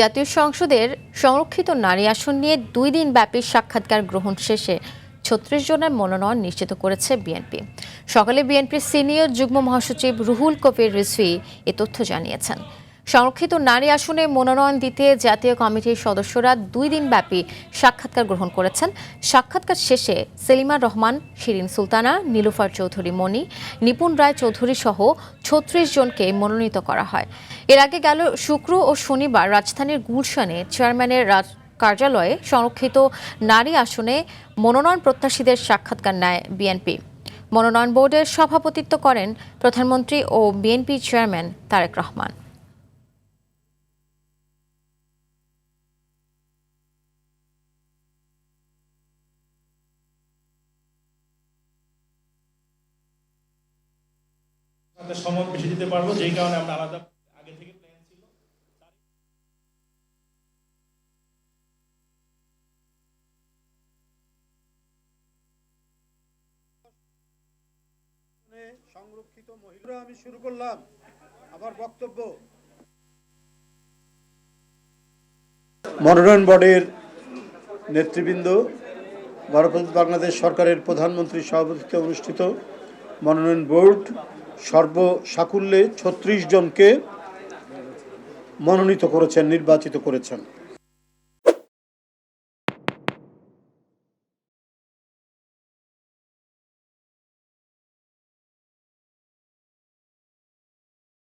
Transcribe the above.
জাতীয় সংসদের সংরক্ষিত নারী আসন নিয়ে 2 দিন ব্যাপী সাক্ষাৎকার গ্রহণ শেষে 36 জনের মনোনয়ন নিশ্চিত করেছে বিএনপি। সকালে বিএনপির সিনিয়র যুগ্ম মহাসচিব রুহুল কবির রিজভী এ তথ্য জানিয়েছেন। সংরক্ষিত নারী আসনে মনোনয়ন দিতে জাতীয় কমিটির সদস্যরা 2 দিন ব্যাপী সাক্ষাৎকার গ্রহণ করেছেন। সাক্ষাৎকার শেষে সেলিমা রহমান, শিরিন সুলতানা, নীলুফার চৌধুরী মনি, নিপুণ রায় চৌধুরী সহ 36 জনকে মনোনীত করা হয়। এর আগে গেল শুক্র ও শনিবার রাজধানীর গুলশানে চেয়ারম্যানের কার্যালয়ে সংরক্ষিত নারী আসনে মনোনয়ন প্রত্যাশীদের সাক্ষাৎকার নেয় বিএনপি। মনোনয়ন বোর্ডের সভাপতিত্ব করেন প্রধানমন্ত্রী ও বিএনপি চেয়ারম্যান তারেক রহমান। সময় বেশি দিতে পারবো, যেই কারণে আমরা আলাদা আগে থেকে প্ল্যান ছিল। সংরক্ষিত মহিলা আমি শুরু করলাম আমার বক্তব্য। মনোনয়ন বোর্ডের নেতৃবৃন্দ, গণপ্রজাতন্ত্রী বাংলাদেশ সরকারের প্রধানমন্ত্রীর সভাপতিত্বে অনুষ্ঠিত মনোনয়ন বোর্ড সর্বসাকুল্যে 36 জনকে মনোনীত করেছেন, নির্বাচিত করেছেন।